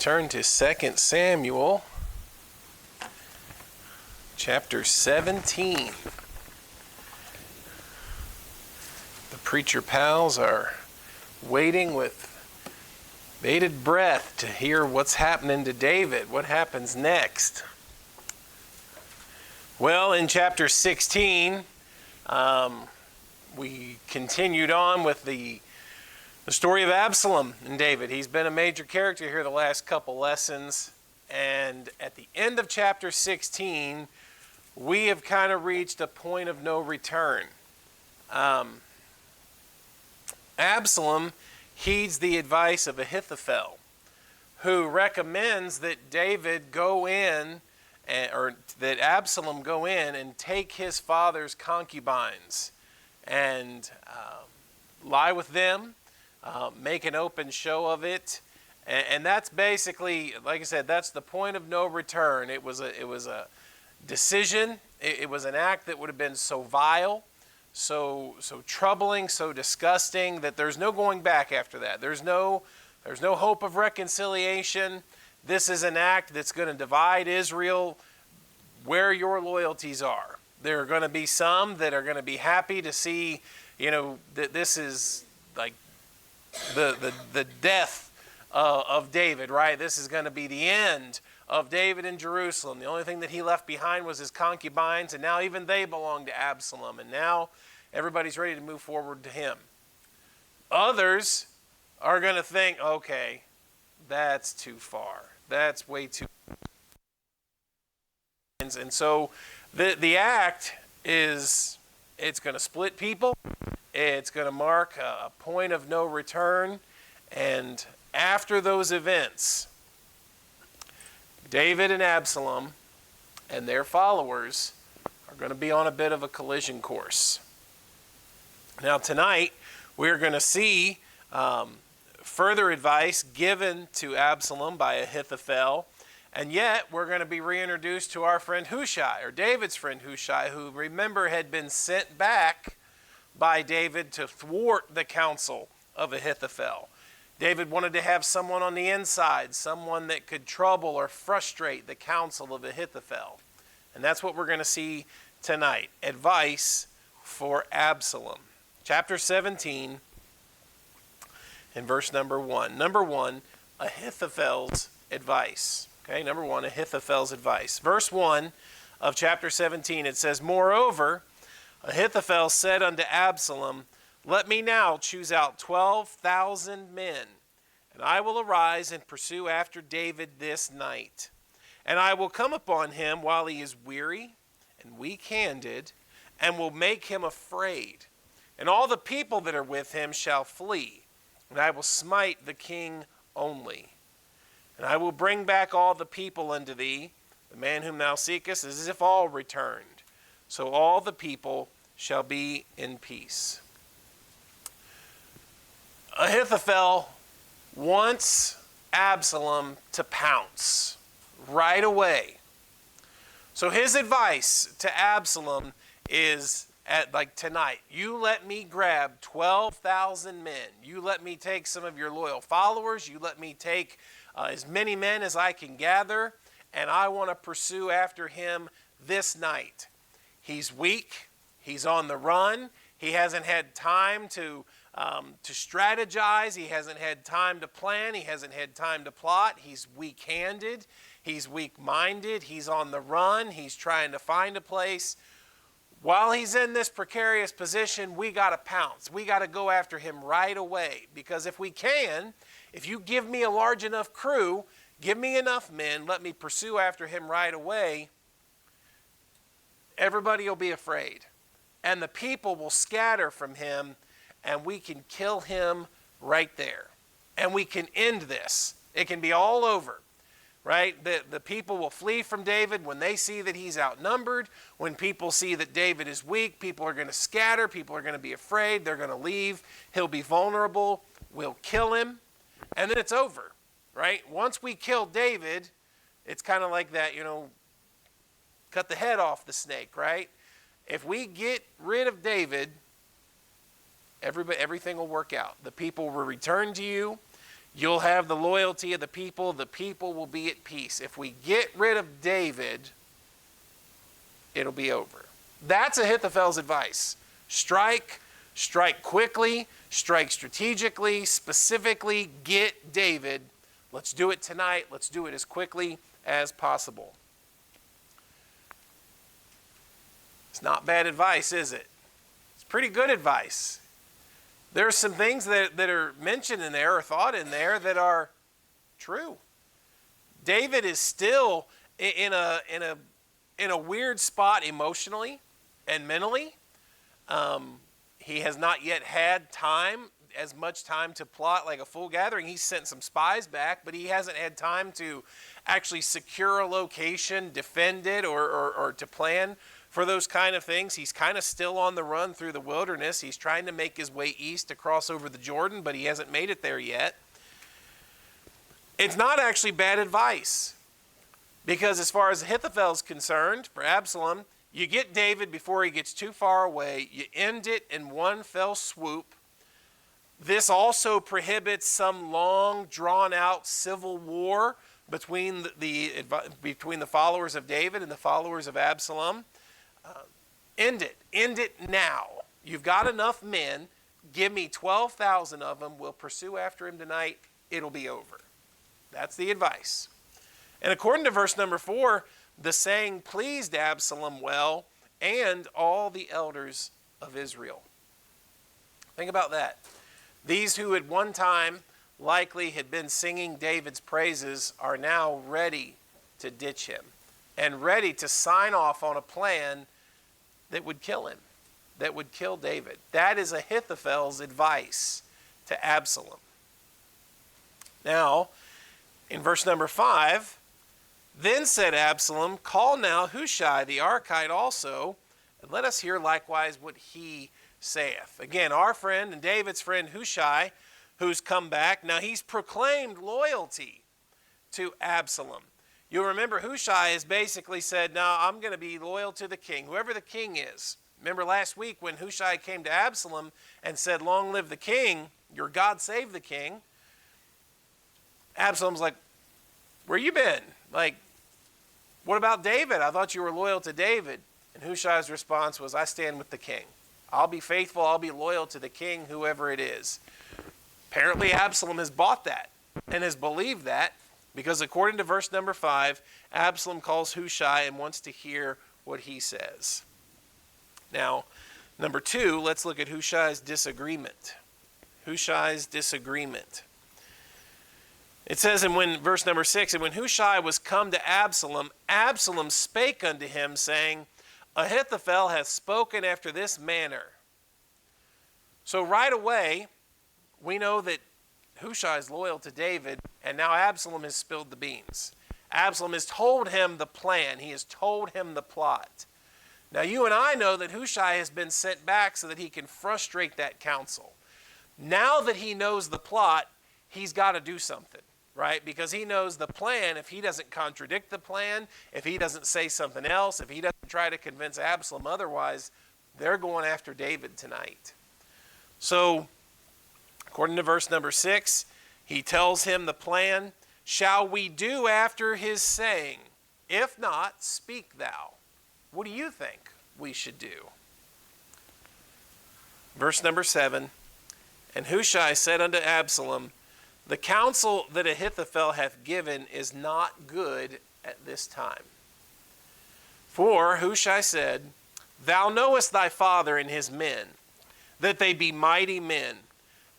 turn to 2 Samuel chapter 17. The preacher pals are waiting with bated breath to hear what's happening to David. What happens next? Well, in chapter 16, we continued on with the story of Absalom and David. He's been a major character here the last couple lessons. And at the end of chapter 16, we have kind of reached a point of no return. Absalom heeds the advice of Ahithophel, who recommends that David go in, or that Absalom go in and take his father's concubines and lie with them, make an open show of it. And that's basically, like I said, that's the point of no return. It was a decision. It was an act that would have been so vile, so troubling, so disgusting that there's no going back after that. There's no hope of reconciliation. This is an act that's going to divide Israel where your loyalties are. There are going to be some that are going to be happy to see, that this is like the death of David, right? This is going to be the end of David in Jerusalem. The only thing that he left behind was his concubines, and now even they belong to Absalom, and now everybody's ready to move forward to him. Others are going to think, okay, that's too far. That's way too far. And so the act is, it's going to split people. It's going to mark a point of no return. And after those events, David and Absalom and their followers are going to be on a bit of a collision course. Now tonight, we're going to see further advice given to Absalom by Ahithophel, and yet we're going to be reintroduced to our friend Hushai, or David's friend Hushai, who, remember, had been sent back by David to thwart the counsel of Ahithophel. David wanted to have someone on the inside, someone that could trouble or frustrate the counsel of Ahithophel. And that's what we're going to see tonight. Advice for Absalom. Chapter 17 and verse number 1. Number 1, Ahithophel's advice. Okay, number 1, Ahithophel's advice. Verse 1 of chapter 17, it says, "Moreover, Ahithophel said unto Absalom, Let me now choose out 12,000 men, and I will arise and pursue after David this night. And I will come upon him while he is weary and weak-handed, and will make him afraid. And all the people that are with him shall flee, and I will smite the king only. And I will bring back all the people unto thee, the man whom thou seekest, as if all returned. So all the people shall be in peace." Ahithophel wants Absalom to pounce right away. So his advice to Absalom is, tonight, you let me grab 12,000 men. You let me take some of your loyal followers. You let me take as many men as I can gather, and I want to pursue after him this night. He's weak. He's on the run. He hasn't had time to strategize. He hasn't had time to plan. He hasn't had time to plot. He's weak-handed. He's weak-minded. He's on the run. He's trying to find a place. While he's in this precarious position, we got to pounce. We got to go after him right away. Because if we can, if you give me a large enough crew, give me enough men, let me pursue after him right away, everybody will be afraid. And the people will scatter from him, and we can kill him right there. And we can end this. It can be all over, right? The people will flee from David when they see that he's outnumbered. When people see that David is weak, people are going to scatter. People are going to be afraid. They're going to leave. He'll be vulnerable. We'll kill him. And then it's over, right? Once we kill David, it's kind of like that, cut the head off the snake, right? If we get rid of David, everything will work out. The people will return to you. You'll have the loyalty of the people. The people will be at peace. If we get rid of David, it'll be over. That's Ahithophel's advice. Strike quickly, strike strategically, specifically get David. Let's do it tonight. Let's do it as quickly as possible. It's not bad advice, is it? It's pretty good advice. There are some things that are mentioned in there or thought in there that are true. David is still in a weird spot emotionally and mentally. He has not yet had as much time to plot like a full gathering. He's sent some spies back, but he hasn't had time to actually secure a location, defend it, or to plan for those kind of things. He's kind of still on the run through the wilderness. He's trying to make his way east to cross over the Jordan, but he hasn't made it there yet. It's not actually bad advice, because as far as Ahithophel's concerned, for Absalom, you get David before he gets too far away. You end it in one fell swoop. This also prohibits some long, drawn-out civil war between the followers of David and the followers of Absalom. End it. End it now. You've got enough men. Give me 12,000 of them. We'll pursue after him tonight. It'll be over. That's the advice. And according to verse number 4, the saying pleased Absalom well and all the elders of Israel. Think about that. These who at one time likely had been singing David's praises are now ready to ditch him and ready to sign off on a plan that would kill him, that would kill David. That is Ahithophel's advice to Absalom. Now, in verse number 5, then said Absalom, call now Hushai the Archite also, and let us hear likewise what he saith. Again, our friend and David's friend Hushai, who's come back. Now he's proclaimed loyalty to Absalom. You'll remember Hushai has basically said, now I'm going to be loyal to the king, whoever the king is. Remember last week when Hushai came to Absalom and said, long live the king, your God save the king. Absalom's like, where you been? Like, what about David? I thought you were loyal to David. And Hushai's response was, I stand with the king. I'll be faithful, I'll be loyal to the king, whoever it is. Apparently Absalom has bought that and has believed that, because according to verse number 5, Absalom calls Hushai and wants to hear what he says. Now, number 2, let's look at Hushai's disagreement. Hushai's disagreement. It says verse number 6, and when Hushai was come to Absalom, Absalom spake unto him, saying, Ahithophel hath spoken after this manner. So right away, we know that Hushai is loyal to David, and now Absalom has spilled the beans. Absalom has told him the plan. He has told him the plot. Now you and I know that Hushai has been sent back so that he can frustrate that counsel. Now that he knows the plot, he's got to do something, right? Because he knows the plan. If he doesn't contradict the plan, if he doesn't say something else, if he doesn't try to convince Absalom otherwise, they're going after David tonight. So, according to verse number 6, he tells him the plan. Shall we do after his saying? If not, speak thou. What do you think we should do? Verse number 7, and Hushai said unto Absalom, the counsel that Ahithophel hath given is not good at this time. For Hushai said, thou knowest thy father and his men, that they be mighty men,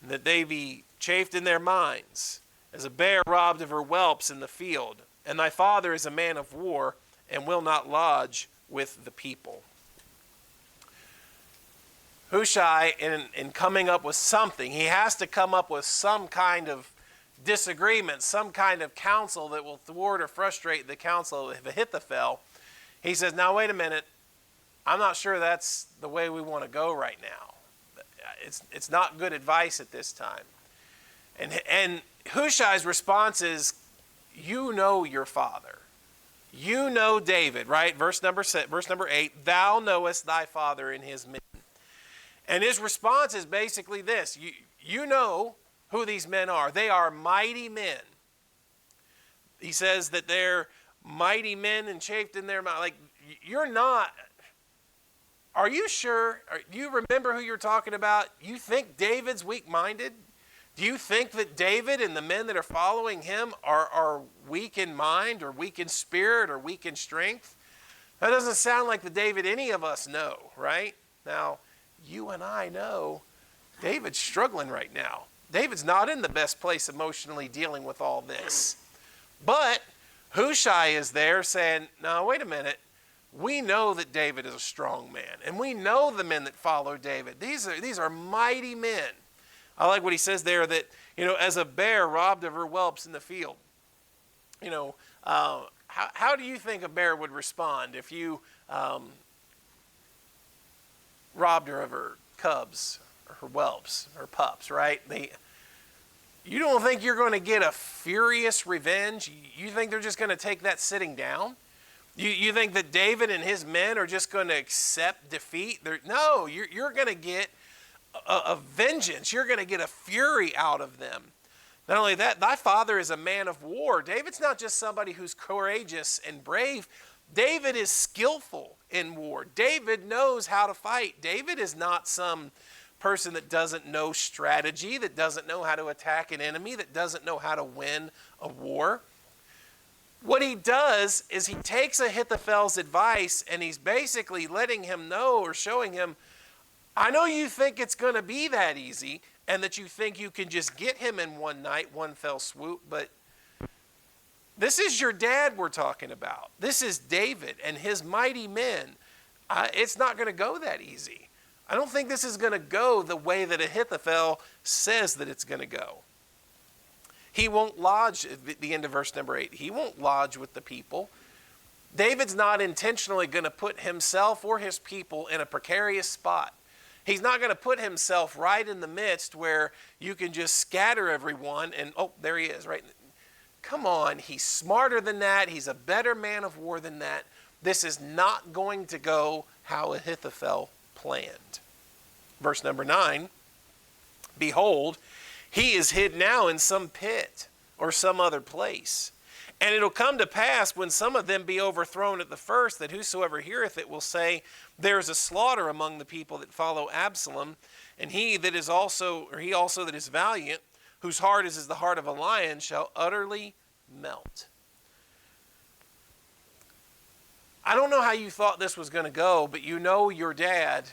and that they be chafed in their minds, as a bear robbed of her whelps in the field. And thy father is a man of war, and will not lodge with the people. Hushai, in coming up with something, he has to come up with some kind of disagreement, some kind of counsel that will thwart or frustrate the counsel of Ahithophel. He says, now wait a minute, I'm not sure that's the way we want to go right now. It's not good advice at this time. And Hushai's response is, you know your father. You know David, right? Verse number 8, thou knowest thy father and his men. And his response is basically this. You know who these men are. They are mighty men. He says that they're mighty men and chafed in their mind. Like, you're not. Are you sure? Do you remember who you're talking about? You think David's weak-minded? Do you think that David and the men that are following him are weak in mind or weak in spirit or weak in strength? That doesn't sound like the David any of us know, right? Now, you and I know David's struggling right now. David's not in the best place emotionally dealing with all this. But Hushai is there saying, no, wait a minute. We know that David is a strong man, and we know the men that follow David. These are mighty men. I like what he says there that, as a bear robbed of her whelps in the field. How do you think a bear would respond if you robbed her of her cubs, or her whelps, her pups, right? You don't think you're going to get a furious revenge? You think they're just going to take that sitting down? You think that David and his men are just going to accept defeat? No, you're going to get a vengeance. You're going to get a fury out of them. Not only that, thy father is a man of war. David's not just somebody who's courageous and brave. David is skillful in war. David knows how to fight. David is not some person that doesn't know strategy, that doesn't know how to attack an enemy, that doesn't know how to win a war. What he does is he takes Ahithophel's advice and he's basically letting him know or showing him, I know you think it's going to be that easy and that you think you can just get him in one night, one fell swoop, but this is your dad we're talking about. This is David and his mighty men. It's not going to go that easy. I don't think this is going to go the way that Ahithophel says that it's going to go. He won't lodge, at the end of verse number 8, he won't lodge with the people. David's not intentionally going to put himself or his people in a precarious spot. He's not going to put himself right in the midst where you can just scatter everyone and, oh, there he is, right? Come on, he's smarter than that. He's a better man of war than that. This is not going to go how Ahithophel planned. Verse number 9, behold, he is hid now in some pit or some other place. And it'll come to pass when some of them be overthrown at the first, that whosoever heareth it will say, there is a slaughter among the people that follow Absalom, and he also that is valiant, whose heart is as the heart of a lion, shall utterly melt. I don't know how you thought this was going to go, but you know your dad,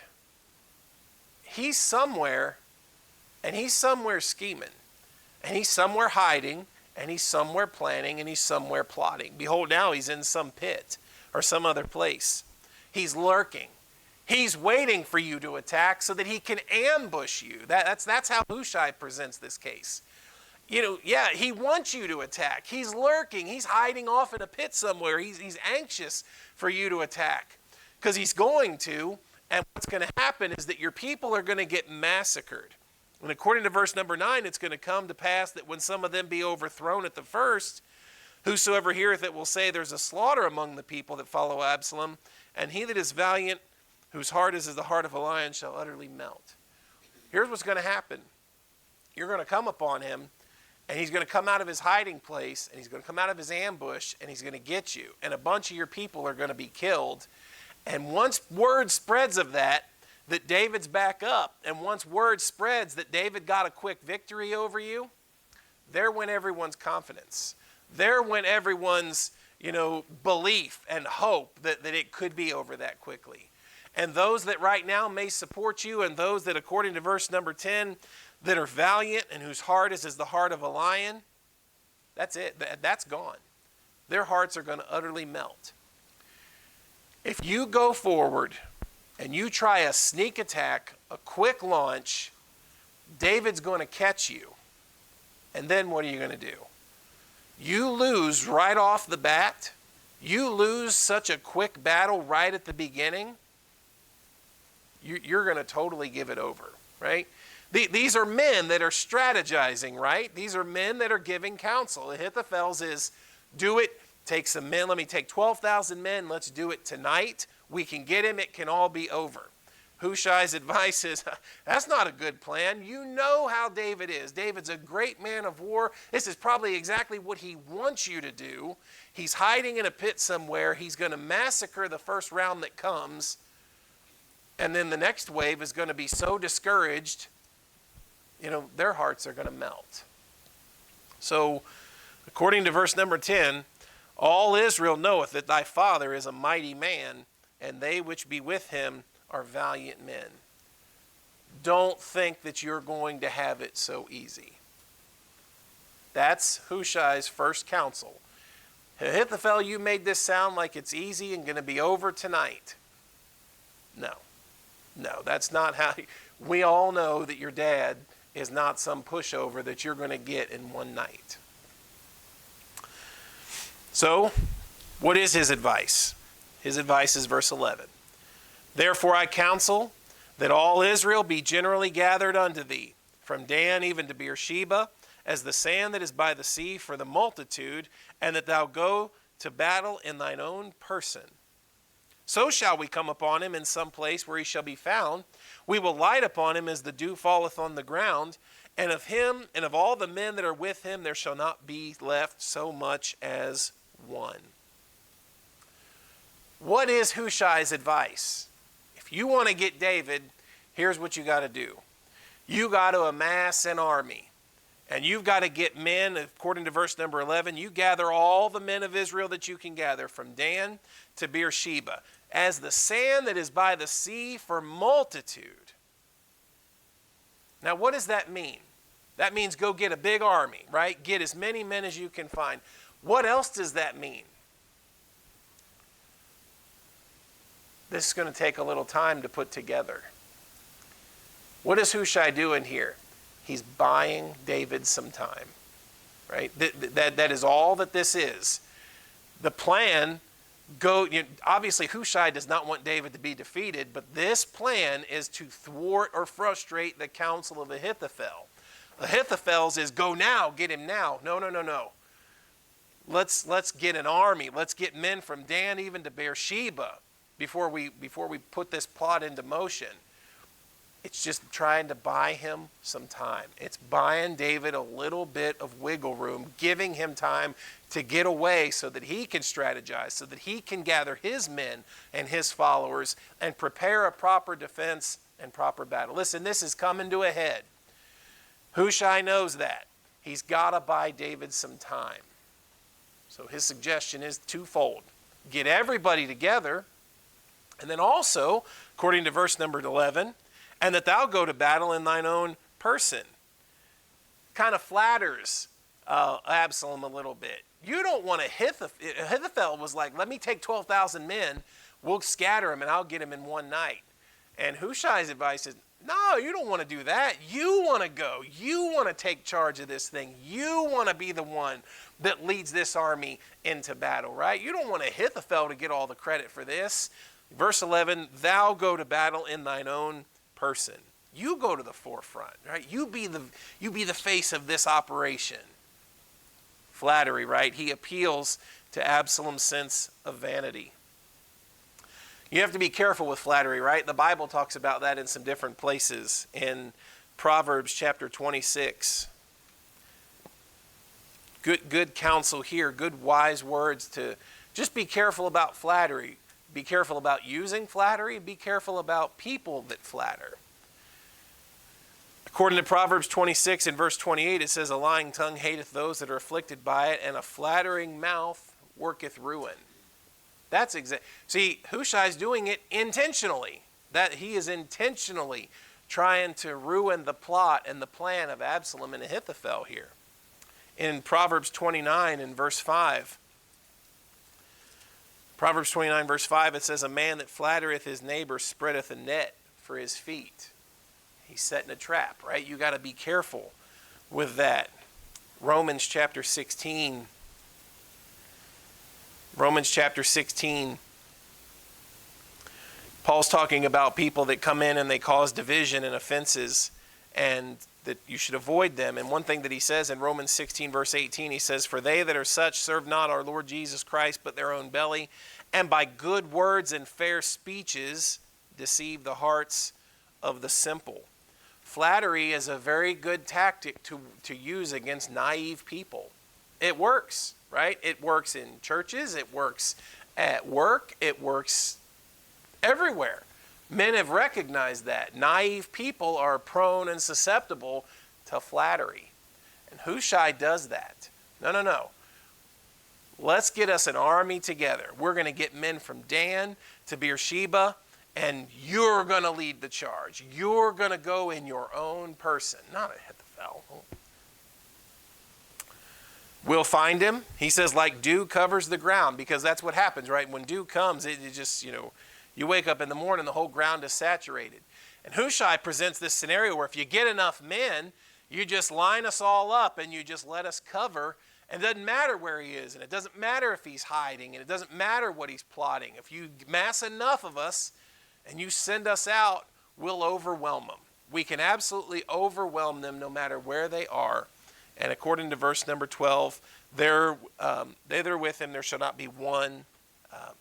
he's somewhere, and he's somewhere scheming, and he's somewhere hiding, and he's somewhere planning, and he's somewhere plotting. Behold, now he's in some pit or some other place. He's lurking. He's waiting for you to attack so that he can ambush you. That's how Hushai presents this case. He wants you to attack. He's lurking. He's hiding off in a pit somewhere. He's anxious for you to attack because he's going to. And what's going to happen is that your people are going to get massacred. And according to verse number 9, it's going to come to pass that when some of them be overthrown at the first, whosoever heareth it will say, there's a slaughter among the people that follow Absalom, and he that is valiant, whose heart is as the heart of a lion, shall utterly melt. Here's what's going to happen. You're going to come upon him, and he's going to come out of his hiding place, and he's going to come out of his ambush, and he's going to get you. And a bunch of your people are going to be killed. And once word spreads of that David's back up, and once word spreads that David got a quick victory over you, there went everyone's confidence. There went everyone's, belief and hope that it could be over that quickly. And those that right now may support you, and those that, according to verse number 10, that are valiant and whose heart is as the heart of a lion, that's it. That's gone. Their hearts are going to utterly melt. If you go forward and you try a sneak attack, a quick launch, David's going to catch you. And then what are you going to do? You lose right off the bat. You lose such a quick battle right at the beginning. You're going to totally give it over, right? These are men that are strategizing, right? These are men that are giving counsel. Ahithophel's is, do it, take some men. Let me take 12,000 men. Let's do it tonight. We can get him. It can all be over. Hushai's advice is, that's not a good plan. You know how David is. David's a great man of war. This is probably exactly what he wants you to do. He's hiding in a pit somewhere. He's going to massacre the first round that comes. And then the next wave is going to be so discouraged, their hearts are going to melt. So, according to verse number 10, all Israel knoweth that thy father is a mighty man, and they which be with him are valiant men. Don't think that you're going to have it so easy. That's Hushai's first counsel. Ahithophel, you made this sound like it's easy and going to be over tonight. No, that's not how. We all know that your dad is not some pushover that you're going to get in one night. So, what is his advice? His advice is verse 11. Therefore I counsel that all Israel be generally gathered unto thee, from Dan even to Beersheba, as the sand that is by the sea for the multitude, and that thou go to battle in thine own person. So shall we come upon him in some place where he shall be found. We will light upon him as the dew falleth on the ground, and of him and of all the men that are with him there shall not be left so much as one. What is Hushai's advice? If you want to get David, here's what you got to do. You got to amass an army. And you've got to get men, according to verse number 11, you gather all the men of Israel that you can gather, from Dan to Beersheba, as the sand that is by the sea for multitude. Now, what does that mean? That means go get a big army, right? Get as many men as you can find. What else does that mean? This is going to take a little time to put together. What is Hushai doing here? He's buying David some time, right? That is all that this is. The plan, obviously Hushai does not want David to be defeated, but this plan is to thwart or frustrate the counsel of Ahithophel. Ahithophel's is go now, get him now. No. Let's get an army. Let's get men from Dan even to Beersheba before we put this plot into motion. It's just trying to buy him some time. It's buying David a little bit of wiggle room, giving him time to get away so that he can strategize, so that he can gather his men and his followers and prepare a proper defense and proper battle. Listen, this is coming to a head. Hushai knows that. He's got to buy David some time. So his suggestion is twofold. Get everybody together, and then also, according to verse number 11, and that thou go to battle in thine own person. Kind of flatters Absalom a little bit. You don't want Ahithophel was like, let me take 12,000 men, we'll scatter them and I'll get them in one night. And Hushai's advice is, no, you don't want to do that. You want to go. You want to take charge of this thing. You want to be the one that leads this army into battle, right? You don't want Ahithophel to get all the credit for this. Verse 11, thou go to battle in thine own person. You go to the forefront, right? You be the face of this operation. Flattery, right? He appeals to Absalom's sense of vanity. You have to be careful with flattery, right? The Bible talks about that in some different places. In Proverbs chapter 26. Good counsel here, good wise words to just be careful about flattery. Be careful about using flattery. Be careful about people that flatter. According to Proverbs 26 and verse 28, it says, a lying tongue hateth those that are afflicted by it, and a flattering mouth worketh ruin. That's exact. See, Hushai's doing it intentionally. That he is intentionally trying to ruin the plot and the plan of Absalom and Ahithophel here. In Proverbs 29 and verse 5, Proverbs 29 verse 5, it says, a man that flattereth his neighbor spreadeth a net for his feet. He's setting a trap, right? You got to be careful with that. Romans chapter 16. Paul's talking about people that come in and they cause division and offenses, and that you should avoid them. And one thing that he says in Romans 16 verse 18, he says, for they that are such serve not our Lord Jesus Christ, but their own belly, and by good words and fair speeches deceive the hearts of the simple. Flattery is a very good tactic to use against naive people. It works, right? It works in churches. It works at work. It works everywhere. Men have recognized that. Naive people are prone and susceptible to flattery. And Hushai does that. No. Let's get us an army together. We're going to get men from Dan to Beersheba, and you're going to lead the charge. You're going to go in your own person. Not Ahithophel. We'll find him. He says, like dew covers the ground, because that's what happens, right? When dew comes, it just, you wake up in the morning, the whole ground is saturated. And Hushai presents this scenario where if you get enough men, you just line us all up and you just let us cover. And it doesn't matter where he is, and it doesn't matter if he's hiding, and it doesn't matter what he's plotting. If you mass enough of us and you send us out, we'll overwhelm them. We can absolutely overwhelm them no matter where they are. And according to verse number 12, they're with him, there shall not be one,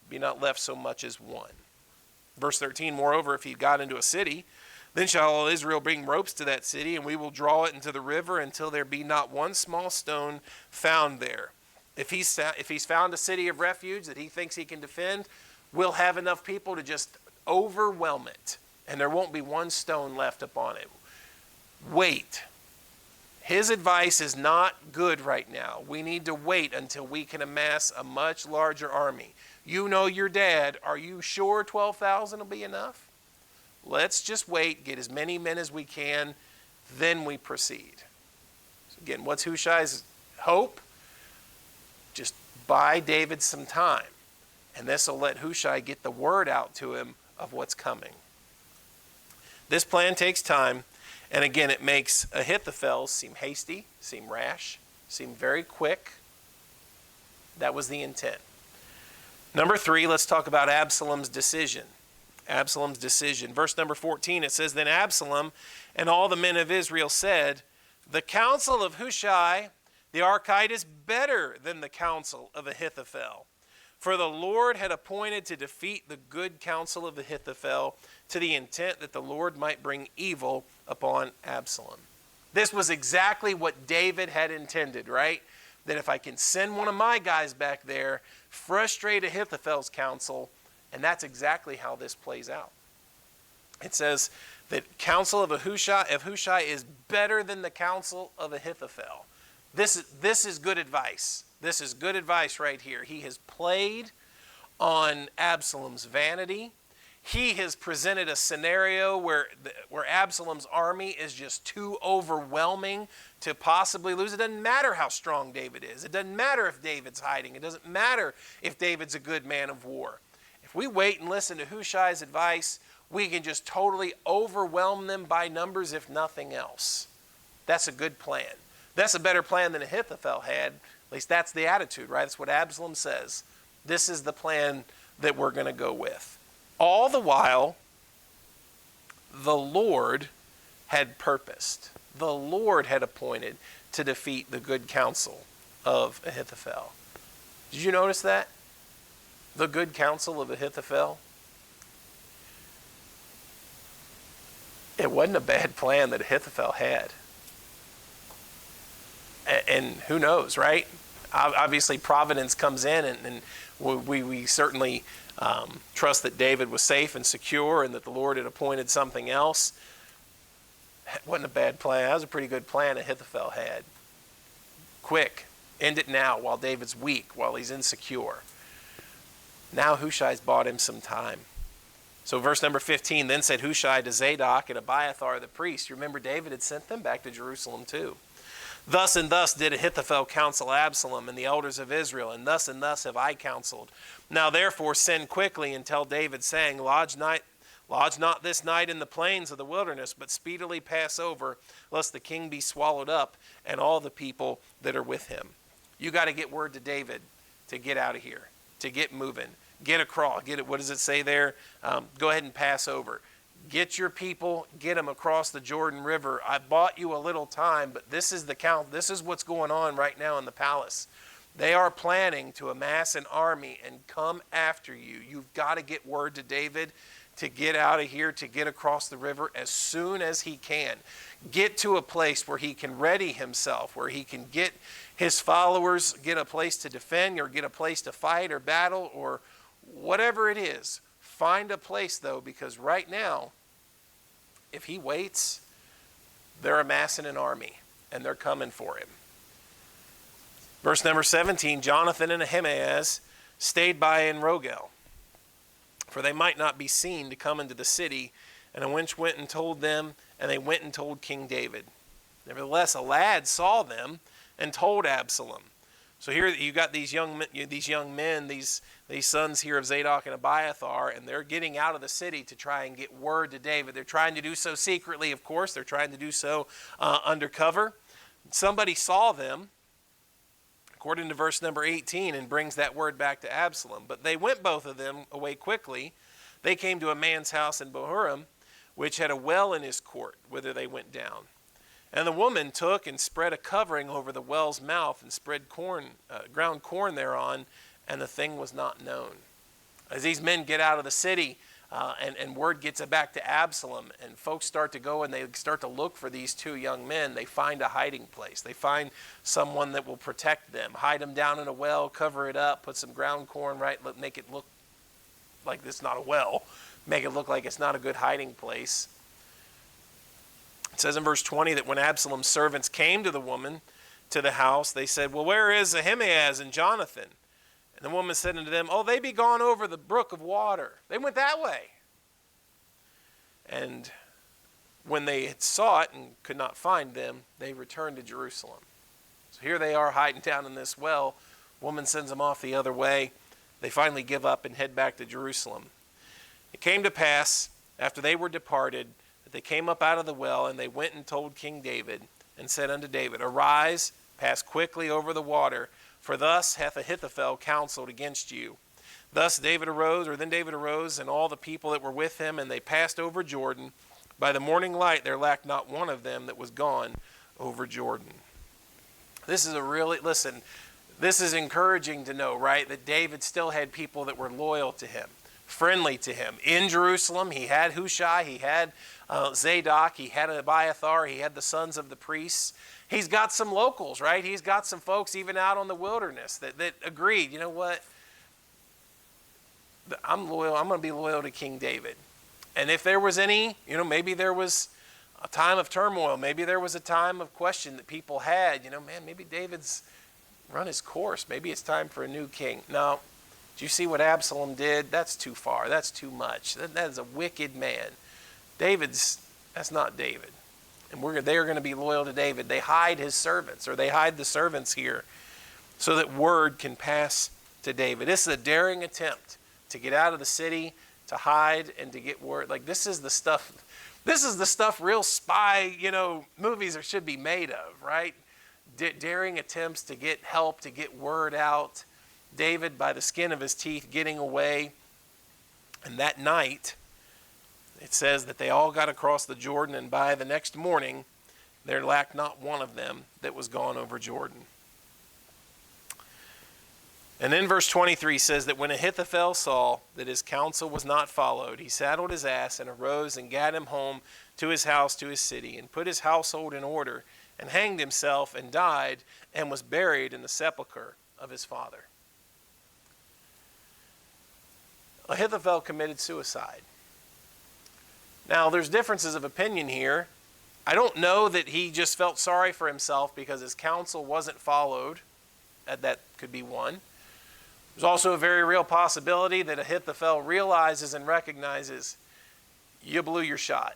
be not left so much as one. Verse 13, moreover, if he got into a city, then shall all Israel bring ropes to that city, and we will draw it into the river until there be not one small stone found there. If he's found a city of refuge that he thinks he can defend, we'll have enough people to just overwhelm it, and there won't be one stone left upon it. Wait. His advice is not good right now. We need to wait until we can amass a much larger army. You know your dad. Are you sure 12,000 will be enough? Let's just wait, get as many men as we can, then we proceed. So again, what's Hushai's hope? Just buy David some time, and this will let Hushai get the word out to him of what's coming. This plan takes time, and again, it makes Ahithophel seem hasty, seem rash, seem very quick. That was the intent. Number 3, let's talk about Absalom's decision. Absalom's decision. Verse number 14, it says, then Absalom and all the men of Israel said, the counsel of Hushai the Archite is better than the counsel of Ahithophel. For the Lord had appointed to defeat the good counsel of Ahithophel to the intent that the Lord might bring evil upon Absalom. This was exactly what David had intended, right? That if I can send one of my guys back there, frustrate Ahithophel's counsel, and that's exactly how this plays out. It says that counsel of Hushai is better than the counsel of Ahithophel. This is good advice. This is good advice right here. He has played on Absalom's vanity. He has presented a scenario where Absalom's army is just too overwhelming to possibly lose. It doesn't matter how strong David is. It doesn't matter if David's hiding. It doesn't matter if David's a good man of war. If we wait and listen to Hushai's advice, we can just totally overwhelm them by numbers, if nothing else. That's a good plan. That's a better plan than Ahithophel had. At least that's the attitude, right? That's what Absalom says. This is the plan that we're going to go with. All the while, the Lord had purposed. The Lord had appointed to defeat the good counsel of Ahithophel. Did you notice that? The good counsel of Ahithophel? It wasn't a bad plan that Ahithophel had. And who knows, right? Obviously, providence comes in, and we certainly trust that David was safe and secure and that the Lord had appointed something else. It wasn't a bad plan. That was a pretty good plan Ahithophel had. Quick, end it now while David's weak, while he's insecure. Now Hushai's bought him some time. So verse number 15, then said Hushai to Zadok and Abiathar the priest. You remember David had sent them back to Jerusalem too. Thus and thus did Ahithophel counsel Absalom and the elders of Israel, and thus have I counseled. Now therefore send quickly and tell David, saying, Lodge not this night in the plains of the wilderness, but speedily pass over, lest the king be swallowed up, and all the people that are with him. You got to get word to David to get out of here, to get moving, get across. What does it say there? Go ahead and pass over. Get your people, get them across the Jordan River. I bought you a little time, but this is the count. This is what's going on right now in the palace. They are planning to amass an army and come after you. You've got to get word to David to get out of here, to get across the river as soon as he can. Get to a place where he can ready himself, where he can get his followers, get a place to defend or get a place to fight or battle or whatever it is. Find a place though, because right now, if he waits, they're amassing an army and they're coming for him. Verse number 17, Jonathan and Ahimaaz stayed by in Rogel, for they might not be seen to come into the city. And a wench went and told them, and they went and told King David. Nevertheless, a lad saw them and told Absalom. So here you got these young men, these sons here of Zadok and Abiathar, and they're getting out of the city to try and get word to David. They're trying to do so secretly, of course. They're trying to do so undercover. Somebody saw them, according to verse number 18, and brings that word back to Absalom. But they went both of them away quickly. They came to a man's house in Bahurim, which had a well in his court, whither they went down. And the woman took and spread a covering over the well's mouth and spread ground corn thereon, and the thing was not known. As these men get out of the city, and word gets it back to Absalom, and folks start to go and they start to look for these two young men, they find a hiding place. They find someone that will protect them, hide them down in a well, cover it up, put some ground corn, right, make it look like it's not a well, make it look like it's not a good hiding place. It says in verse 20 that when Absalom's servants came to the woman to the house, they said, well, where is Ahimaaz and Jonathan? And the woman said unto them, oh, they be gone over the brook of water. They went that way. And when they had sought and could not find them, they returned to Jerusalem. So here they are hiding down in this well. Woman sends them off the other way. They finally give up and head back to Jerusalem. It came to pass, after they were departed, that they came up out of the well, and they went and told King David, and said unto David, arise, pass quickly over the water, for thus hath Ahithophel counseled against you. Then David arose, and all the people that were with him, and they passed over Jordan. By the morning light there lacked not one of them that was gone over Jordan. This is encouraging to know, right, that David still had people that were loyal to him, friendly to him. In Jerusalem, he had Hushai, he had Zadok, he had Abiathar, he had the sons of the priests. He's got some locals, right? He's got some folks even out on the wilderness that agreed, you know what? I'm loyal. I'm going to be loyal to King David. And if there was any, maybe there was a time of turmoil. Maybe there was a time of question that people had. Maybe David's run his course. Maybe it's time for a new king. No. Do you see what Absalom did? That's too far. That's too much. That is a wicked man. That's not David. And they are going to be loyal to David. They hide his servants, or they hide the servants here so that word can pass to David. This is a daring attempt to get out of the city, to hide, and to get word. Like, this is the stuff real spy, movies should be made of, right? Daring attempts to get help, to get word out. David, by the skin of his teeth, getting away. And that night, it says that they all got across the Jordan, and by the next morning, there lacked not one of them that was gone over Jordan. And then verse 23 says that when Ahithophel saw that his counsel was not followed, he saddled his ass and arose and gat him home to his house, to his city, and put his household in order, and hanged himself and died, and was buried in the sepulchre of his father. Ahithophel committed suicide. Now, there's differences of opinion here. I don't know that he just felt sorry for himself because his counsel wasn't followed. That could be one. There's also a very real possibility that Ahithophel realizes and recognizes, you blew your shot.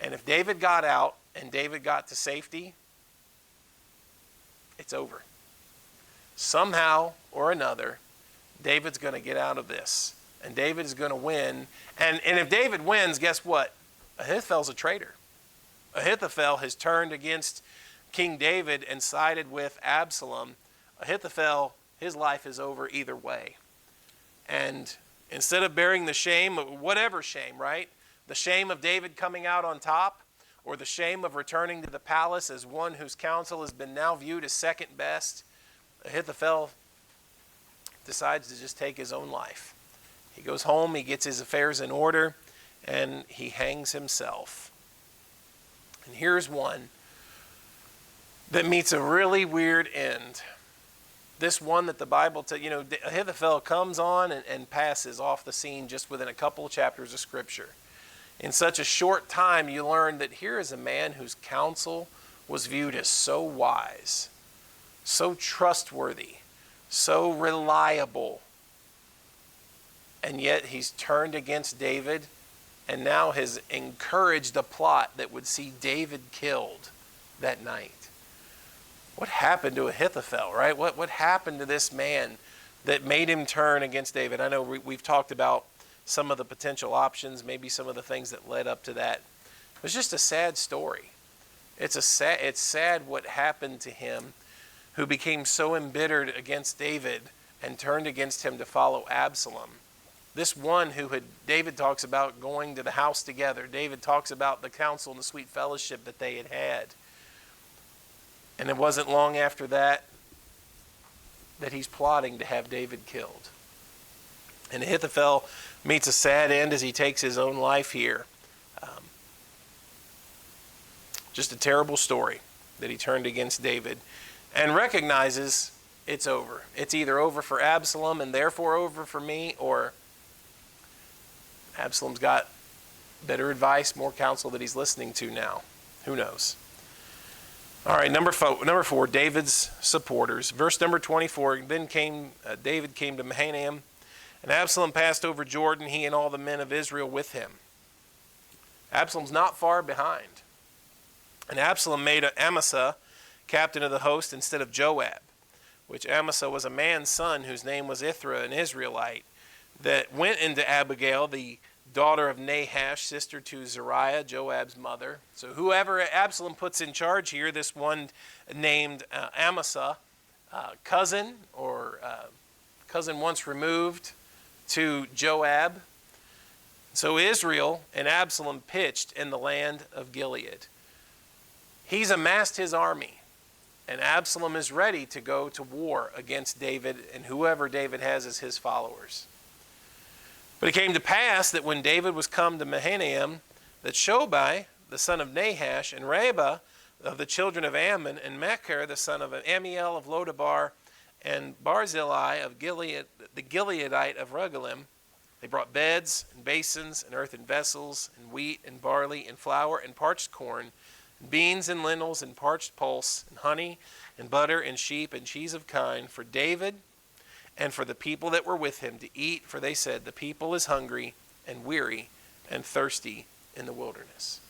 And if David got out and David got to safety, it's over. Somehow or another, David's going to get out of this. And David is going to win. And if David wins, guess what? Ahithophel's a traitor. Ahithophel has turned against King David and sided with Absalom. Ahithophel, his life is over either way. And instead of bearing the shame, whatever shame, right? The shame of David coming out on top, or the shame of returning to the palace as one whose counsel has been now viewed as second best, Ahithophel decides to just take his own life. He goes home, he gets his affairs in order, and he hangs himself. And here's one that meets a really weird end. This one that the Bible, Ahithophel comes on and passes off the scene just within a couple of chapters of Scripture. In such a short time, you learn that here is a man whose counsel was viewed as so wise, so trustworthy, so reliable. And yet he's turned against David and now has encouraged a plot that would see David killed that night. What happened to Ahithophel, right? What happened to this man that made him turn against David? I know we've talked about some of the potential options, maybe some of the things that led up to that. It was just a sad story. It's sad what happened to him, who became so embittered against David and turned against him to follow Absalom. This one David talks about going to the house together. David talks about the counsel and the sweet fellowship that they had had. And it wasn't long after that he's plotting to have David killed. And Ahithophel meets a sad end as he takes his own life here. Just a terrible story that he turned against David and recognizes it's over. It's either over for Absalom and therefore over for me, or Absalom's got better advice, more counsel that he's listening to now. Who knows? All right, number four, David's supporters. Verse number 24, then David came to Mahanaim, and Absalom passed over Jordan, he and all the men of Israel with him. Absalom's not far behind. And Absalom made Amasa captain of the host instead of Joab, which Amasa was a man's son whose name was Ithra, an Israelite, that went into Abigail, the daughter of Nahash, sister to Zeruiah, Joab's mother. So whoever Absalom puts in charge here, this one named Amasa, cousin once removed to Joab. So Israel and Absalom pitched in the land of Gilead. He's amassed his army, and Absalom is ready to go to war against David and whoever David has as his followers. But it came to pass that when David was come to Mahanaim, that Shobai, the son of Nahash, and Reba of the children of Ammon, and Machir, the son of Amiel of Lodabar, and Barzillai of Gilead, the Gileadite of Rogelim, they brought beds and basins and earthen vessels and wheat and barley and flour and parched corn, and beans and lentils and parched pulse and honey and butter and sheep and cheese of kine for David and for the people that were with him to eat, for they said, the people is hungry and weary and thirsty in the wilderness.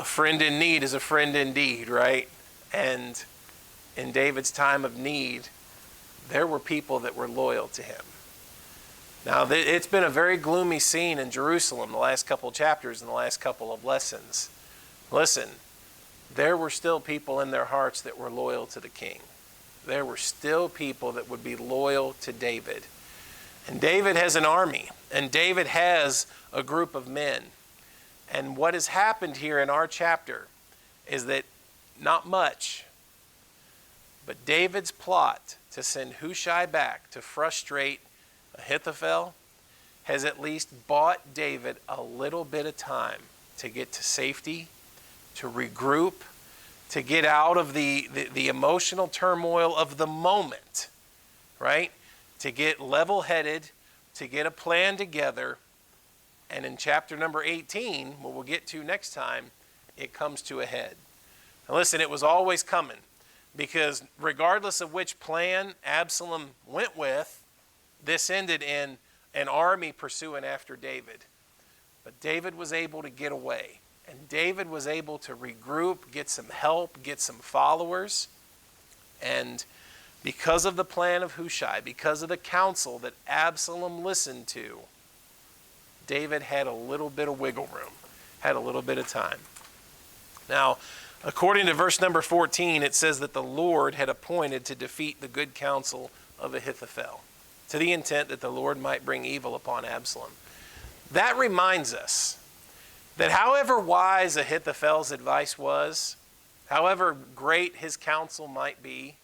A friend in need is a friend indeed, right? And in David's time of need, there were people that were loyal to him. Now, it's been a very gloomy scene in Jerusalem the last couple of chapters and the last couple of lessons. Listen, there were still people in their hearts that were loyal to the king. There were still people that would be loyal to David. And David has an army, and David has a group of men. And what has happened here in our chapter is that not much, but David's plot to send Hushai back to frustrate Ahithophel has at least bought David a little bit of time to get to safety, to regroup, to get out of the emotional turmoil of the moment, right? To get level-headed, to get a plan together. And in chapter number 18, what we'll get to next time, it comes to a head. Now listen, it was always coming, because regardless of which plan Absalom went with, this ended in an army pursuing after David. But David was able to get away. And David was able to regroup, get some help, get some followers. And because of the plan of Hushai, because of the counsel that Absalom listened to, David had a little bit of wiggle room, had a little bit of time. Now, according to verse number 14, it says that the Lord had appointed to defeat the good counsel of Ahithophel, to the intent that the Lord might bring evil upon Absalom. That reminds us that however wise Ahithophel's advice was, however great his counsel might be,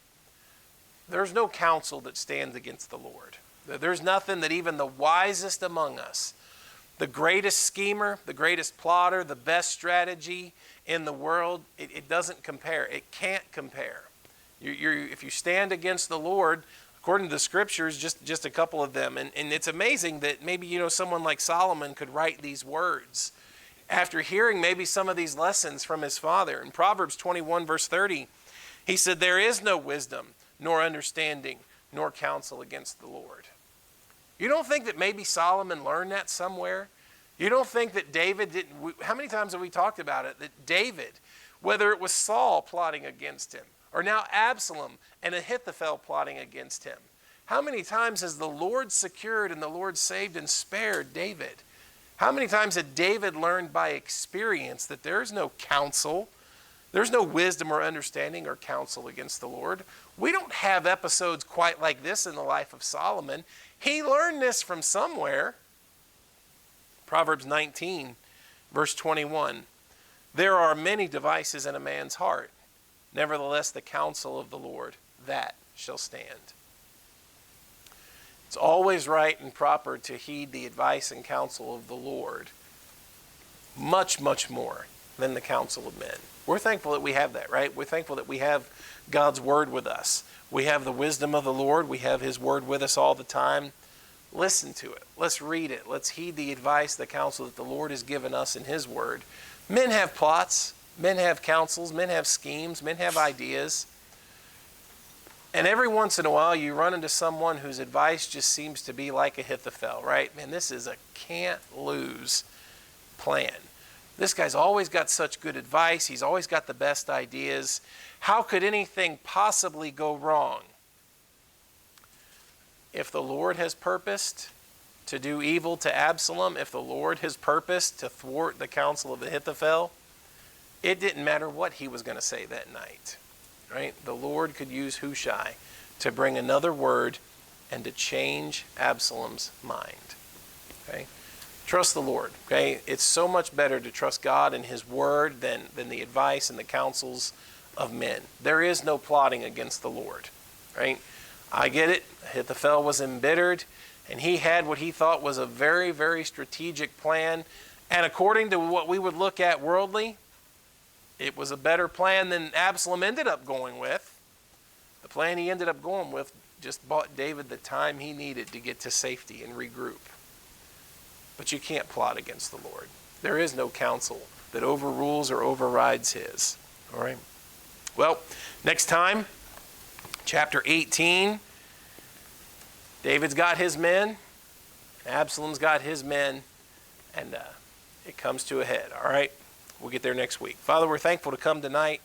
There's no counsel that stands against the Lord. There's nothing that even the wisest among us, the greatest schemer, the greatest plotter, the best strategy in the world, it doesn't compare. It can't compare. If you stand against the Lord, according to the scriptures, just a couple of them, and it's amazing that maybe someone like Solomon could write these words after hearing maybe some of these lessons from his father. In Proverbs 21 verse 30, he said, "There is no wisdom, nor understanding, nor counsel against the Lord." You don't think that maybe Solomon learned that somewhere? You don't think that David didn't? How many times have we talked about it? That David, whether it was Saul plotting against him, or now Absalom and Ahithophel plotting against him, how many times has the Lord secured and the Lord saved and spared David? How many times had David learned by experience that there is no counsel, there's no wisdom or understanding or counsel against the Lord? We don't have episodes quite like this in the life of Solomon. He learned this from somewhere. Proverbs 19, verse 21. "There are many devices in a man's heart. Nevertheless, the counsel of the Lord, that shall stand." It's always right and proper to heed the advice and counsel of the Lord, much, much more than the counsel of men. We're thankful that we have that, right? We're thankful that we have God's word with us. We have the wisdom of the Lord. We have his word with us all the time. Listen to it. Let's read it. Let's heed the advice, the counsel that the Lord has given us in his word. Men have plots. Men have counsels. Men have schemes. Men have ideas. And every once in a while you run into someone whose advice just seems to be like Ahithophel, right? Man, this is a can't lose plan. This guy's always got such good advice. He's always got the best ideas. How could anything possibly go wrong? If the Lord has purposed to do evil to Absalom, if the Lord has purposed to thwart the counsel of Ahithophel, it didn't matter what he was going to say that night, right? The Lord could use Hushai to bring another word and to change Absalom's mind, okay? Trust the Lord, okay? It's so much better to trust God and his word than the advice and the counsels of men. There is no plotting against the Lord, right? I get it. Ahithophel was embittered, and he had what he thought was a very, very strategic plan. And according to what we would look at worldly, it was a better plan than Absalom ended up going with. The plan he ended up going with just bought David the time he needed to get to safety and regroup. But you can't plot against the Lord. There is no counsel that overrules or overrides his. All right? Well, next time, chapter 18, David's got his men, Absalom's got his men, and it comes to a head. All right? We'll get there next week. Father, we're thankful to come tonight.